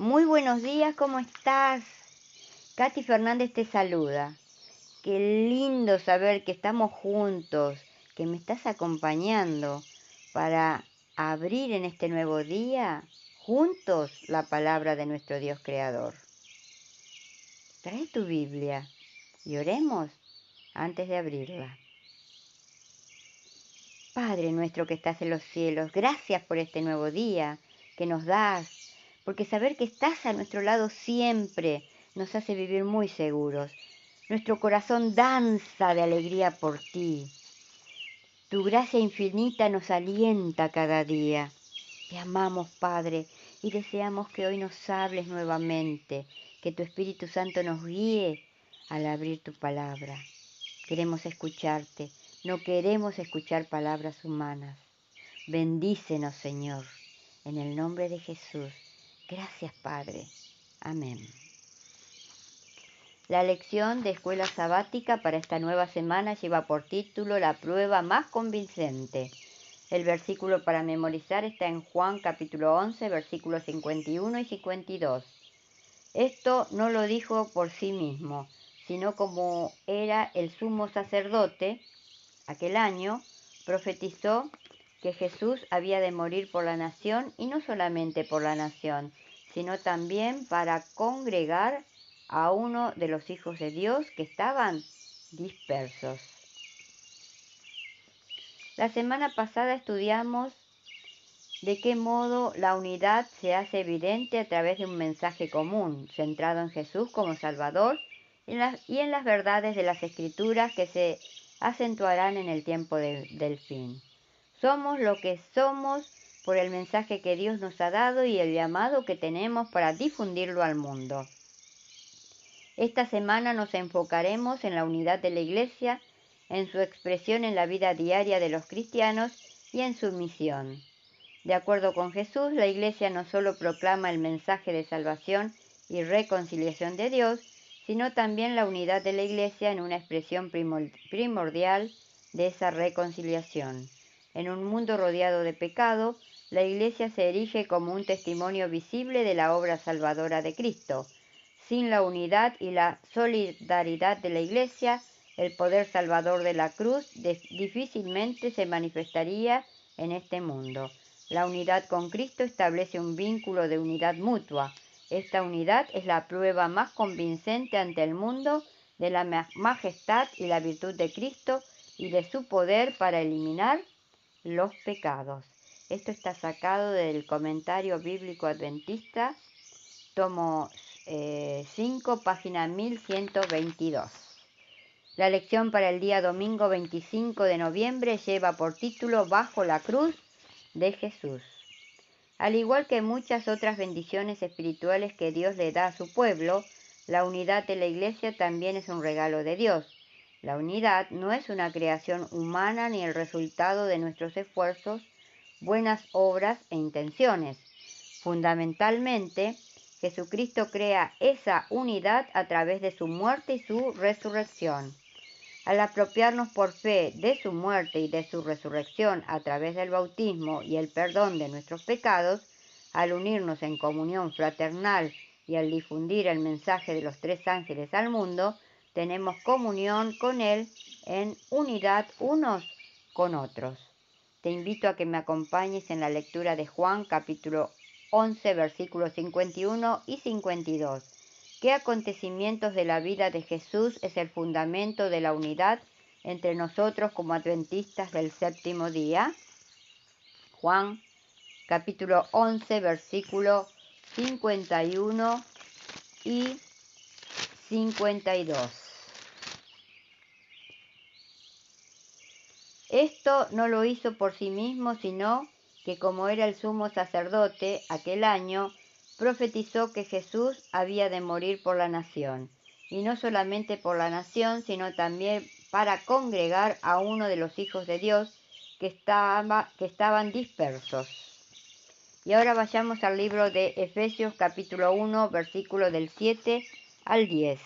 Muy buenos días, ¿cómo estás? Katy Fernández te saluda. Qué lindo saber que estamos juntos, que me estás acompañando para abrir en este nuevo día juntos la palabra de nuestro Dios Creador. Trae tu Biblia y oremos antes de abrirla. Padre nuestro que estás en los cielos, gracias por este nuevo día que nos das, porque saber que estás a nuestro lado siempre nos hace vivir muy seguros. Nuestro corazón danza de alegría por ti. Tu gracia infinita nos alienta cada día. Te amamos, Padre, y deseamos que hoy nos hables nuevamente, que tu Espíritu Santo nos guíe al abrir tu palabra. Queremos escucharte, no queremos escuchar palabras humanas. Bendícenos, Señor, en el nombre de Jesús. Gracias, Padre. Amén. La lección de escuela sabática para esta nueva semana lleva por título La prueba más convincente. El versículo para memorizar está en Juan capítulo 11, versículos 51 y 52. Esto no lo dijo por sí mismo, sino como era el sumo sacerdote, aquel año, profetizó que Jesús había de morir por la nación, y no solamente por la nación, sino también para congregar a uno de los hijos de Dios que estaban dispersos. La semana pasada estudiamos de qué modo la unidad se hace evidente a través de un mensaje común, centrado en Jesús como Salvador y en las verdades de las Escrituras que se acentuarán en el tiempo del fin. Somos lo que somos por el mensaje que Dios nos ha dado y el llamado que tenemos para difundirlo al mundo. Esta semana nos enfocaremos en la unidad de la Iglesia, en su expresión en la vida diaria de los cristianos y en su misión. De acuerdo con Jesús, la Iglesia no solo proclama el mensaje de salvación y reconciliación de Dios, sino también la unidad de la Iglesia en una expresión primordial de esa reconciliación. En un mundo rodeado de pecado, la Iglesia se erige como un testimonio visible de la obra salvadora de Cristo. Sin la unidad y la solidaridad de la Iglesia, el poder salvador de la cruz difícilmente se manifestaría en este mundo. La unidad con Cristo establece un vínculo de unidad mutua. Esta unidad es la prueba más convincente ante el mundo de la majestad y la virtud de Cristo y de su poder para eliminar los pecados. Esto está sacado del Comentario Bíblico Adventista, tomo 5, página 1122. La lección para el día domingo 25 de noviembre lleva por título Bajo la cruz de Jesús. Al igual que muchas otras bendiciones espirituales que Dios le da a su pueblo, la unidad de la Iglesia también es un regalo de Dios. La unidad no es una creación humana ni el resultado de nuestros esfuerzos, buenas obras e intenciones. Fundamentalmente, Jesucristo crea esa unidad a través de su muerte y su resurrección. Al apropiarnos por fe de su muerte y de su resurrección a través del bautismo y el perdón de nuestros pecados, al unirnos en comunión fraternal y al difundir el mensaje de los tres ángeles al mundo, tenemos comunión con Él en unidad unos con otros. Te invito a que me acompañes en la lectura de Juan capítulo 11 versículos 51 y 52. ¿Qué acontecimientos de la vida de Jesús es el fundamento de la unidad entre nosotros como adventistas del séptimo día? Juan capítulo 11 versículo 51 y 52. Esto no lo hizo por sí mismo, sino que como era el sumo sacerdote aquel año, profetizó que Jesús había de morir por la nación, y no solamente por la nación, sino también para congregar a uno de los hijos de Dios que estaban dispersos. Y ahora vayamos al libro de Efesios capítulo 1, versículo del 7 al 10.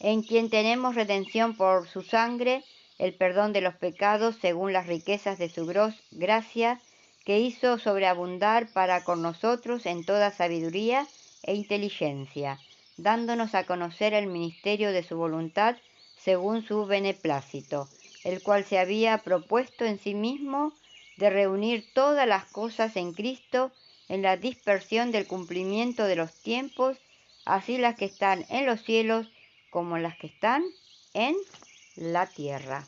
En quien tenemos redención por su sangre, el perdón de los pecados según las riquezas de su gracia que hizo sobreabundar para con nosotros en toda sabiduría e inteligencia, dándonos a conocer el ministerio de su voluntad según su beneplácito, el cual se había propuesto en sí mismo de reunir todas las cosas en Cristo en la dispersión del cumplimiento de los tiempos, así las que están en los cielos como las que están en la tierra.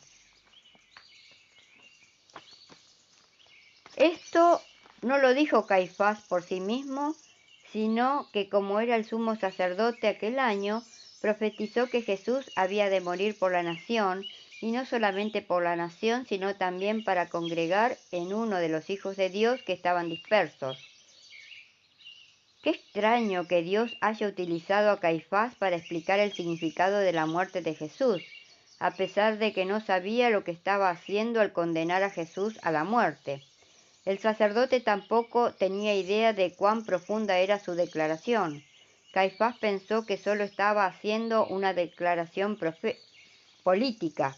Esto no lo dijo Caifás por sí mismo, sino que como era el sumo sacerdote aquel año, profetizó que Jesús había de morir por la nación, y no solamente por la nación, sino también para congregar en uno de los hijos de Dios que estaban dispersos. Qué extraño que Dios haya utilizado a Caifás para explicar el significado de la muerte de Jesús, a pesar de que no sabía lo que estaba haciendo al condenar a Jesús a la muerte. El sacerdote tampoco tenía idea de cuán profunda era su declaración. Caifás pensó que solo estaba haciendo una declaración política.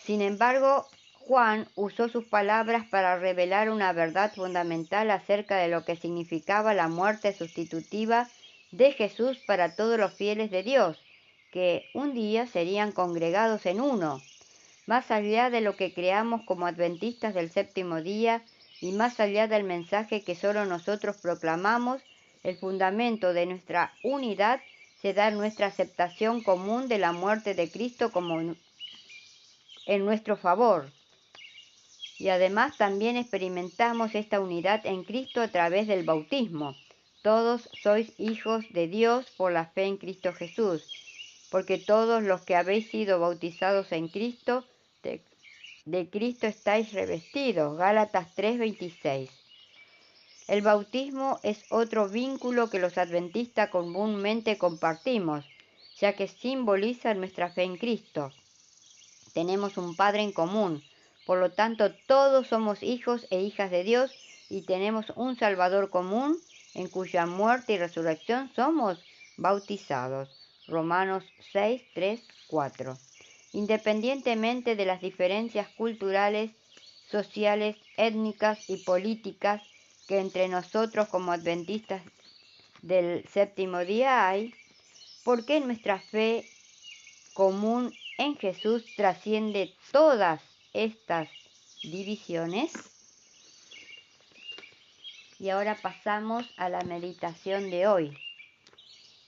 Sin embargo, Juan usó sus palabras para revelar una verdad fundamental acerca de lo que significaba la muerte sustitutiva de Jesús para todos los fieles de Dios, que un día serían congregados en uno. Más allá de lo que creamos como adventistas del séptimo día y más allá del mensaje que solo nosotros proclamamos, el fundamento de nuestra unidad se da en nuestra aceptación común de la muerte de Cristo como en nuestro favor. Y además también experimentamos esta unidad en Cristo a través del bautismo. Todos sois hijos de Dios por la fe en Cristo Jesús, porque todos los que habéis sido bautizados en Cristo, de Cristo estáis revestidos. Gálatas 3:26. El bautismo es otro vínculo que los adventistas comúnmente compartimos, ya que simboliza nuestra fe en Cristo. Tenemos un Padre en común, por lo tanto todos somos hijos e hijas de Dios y tenemos un Salvador común en cuya muerte y resurrección somos bautizados. Romanos 6:3-4. Independientemente de las diferencias culturales, sociales, étnicas y políticas que entre nosotros como adventistas del séptimo día hay, ¿por qué nuestra fe común en Jesús trasciende todas estas divisiones? Y ahora pasamos a la meditación de hoy,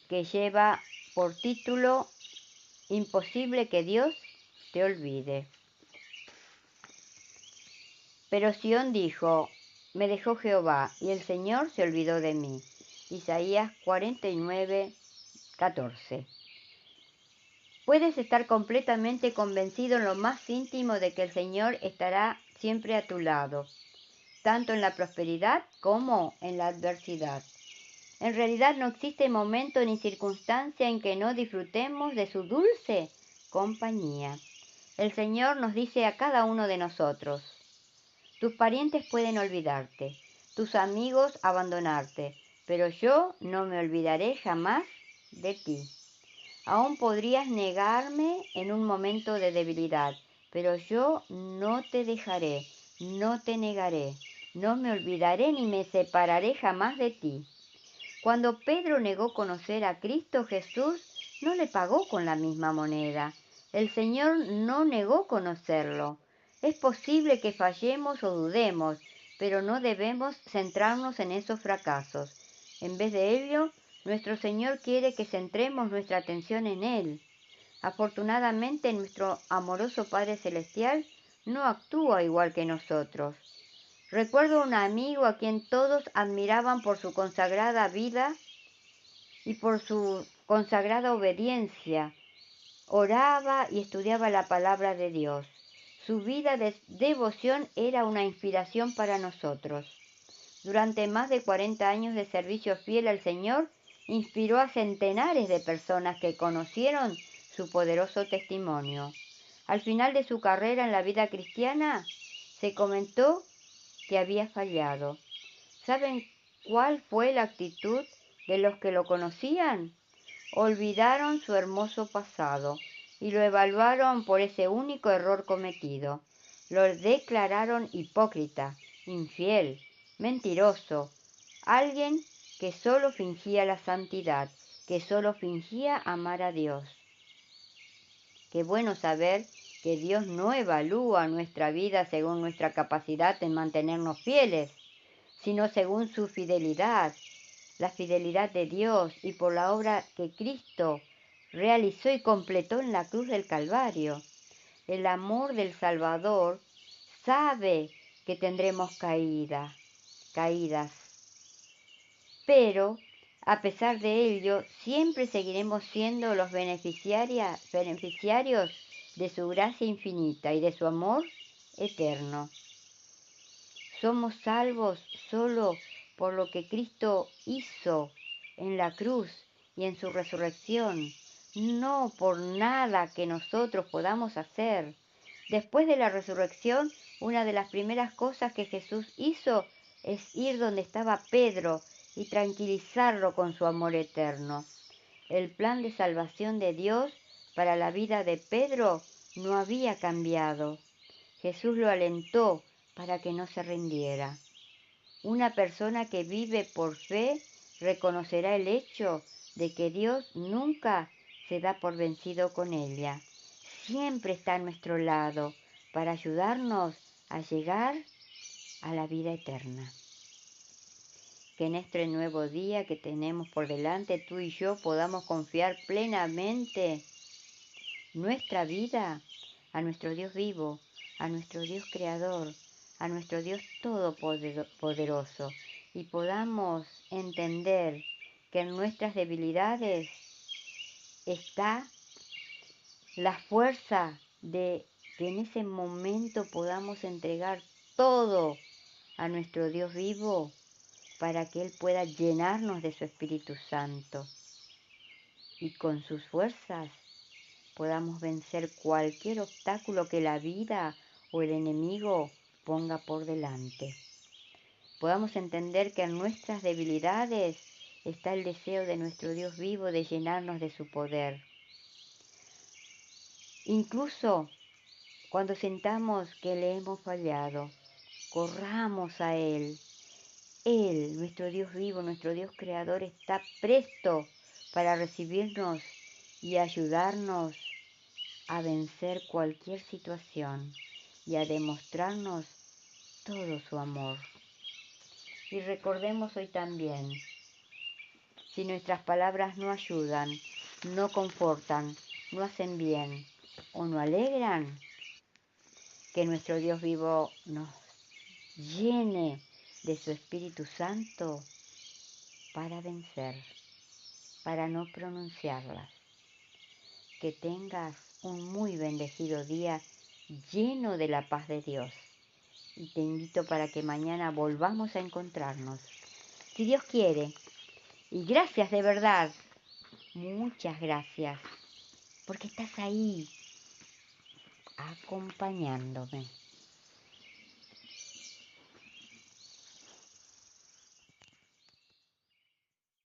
que lleva por título Imposible que Dios te olvide. Pero Sión dijo, me dejó Jehová, y el Señor se olvidó de mí. Isaías 49:14. Puedes estar completamente convencido en lo más íntimo de que el Señor estará siempre a tu lado, tanto en la prosperidad como en la adversidad. En realidad no existe momento ni circunstancia en que no disfrutemos de su dulce compañía. El Señor nos dice a cada uno de nosotros, tus parientes pueden olvidarte, tus amigos abandonarte, pero yo no me olvidaré jamás de ti. Aún podrías negarme en un momento de debilidad, pero yo no te dejaré, no te negaré, no me olvidaré ni me separaré jamás de ti. Cuando Pedro negó conocer a Cristo Jesús, no le pagó con la misma moneda. El Señor no negó conocerlo. Es posible que fallemos o dudemos, pero no debemos centrarnos en esos fracasos. En vez de ello, nuestro Señor quiere que centremos nuestra atención en Él. Afortunadamente, nuestro amoroso Padre Celestial no actúa igual que nosotros. Recuerdo a un amigo a quien todos admiraban por su consagrada vida y por su consagrada obediencia. Oraba y estudiaba la palabra de Dios. Su vida de devoción era una inspiración para nosotros. Durante más de 40 años de servicio fiel al Señor, inspiró a centenares de personas que conocieron su poderoso testimonio. Al final de su carrera en la vida cristiana, se comentó que había fallado. ¿Saben cuál fue la actitud de los que lo conocían? Olvidaron su hermoso pasado y lo evaluaron por ese único error cometido. Lo declararon hipócrita infiel, mentiroso, alguien que solo fingía la santidad, que solo fingía amar a Dios. Qué bueno saber que Dios no evalúa nuestra vida según nuestra capacidad en mantenernos fieles, sino según su fidelidad, la fidelidad de Dios y por la obra que Cristo realizó y completó en la cruz del Calvario. El amor del Salvador sabe que tendremos caídas, pero a pesar de ello, siempre seguiremos siendo los beneficiarios de su gracia infinita y de su amor eterno. Somos salvos solo por lo que Cristo hizo en la cruz y en su resurrección, no por nada que nosotros podamos hacer. Después de la resurrección, una de las primeras cosas que Jesús hizo es ir donde estaba Pedro y tranquilizarlo con su amor eterno. El plan de salvación de Dios para la vida de Pedro no había cambiado. Jesús lo alentó para que no se rindiera. Una persona que vive por fe reconocerá el hecho de que Dios nunca se da por vencido con ella. Siempre está a nuestro lado para ayudarnos a llegar a la vida eterna. Que en este nuevo día que tenemos por delante, tú y yo podamos confiar plenamente nuestra vida a nuestro Dios vivo, a nuestro Dios creador, a nuestro Dios todopoderoso, y podamos entender que en nuestras debilidades está la fuerza de que en ese momento podamos entregar todo a nuestro Dios vivo para que Él pueda llenarnos de su Espíritu Santo y con sus fuerzas podamos vencer cualquier obstáculo que la vida o el enemigo ponga por delante. Podamos entender que en nuestras debilidades está el deseo de nuestro Dios vivo de llenarnos de su poder. Incluso cuando sintamos que le hemos fallado, corramos a Él. Él, nuestro Dios vivo, nuestro Dios creador, está presto para recibirnos y ayudarnos a vencer cualquier situación y a demostrarnos todo su amor. Y recordemos hoy también, si nuestras palabras no ayudan, no confortan, no hacen bien o no alegran, que nuestro Dios vivo nos llene de su Espíritu Santo para vencer, para no pronunciarlas. Que tengas un muy bendecido día lleno de la paz de Dios. Y te invito para que mañana volvamos a encontrarnos, si Dios quiere. Y gracias de verdad, muchas gracias, porque estás ahí acompañándome.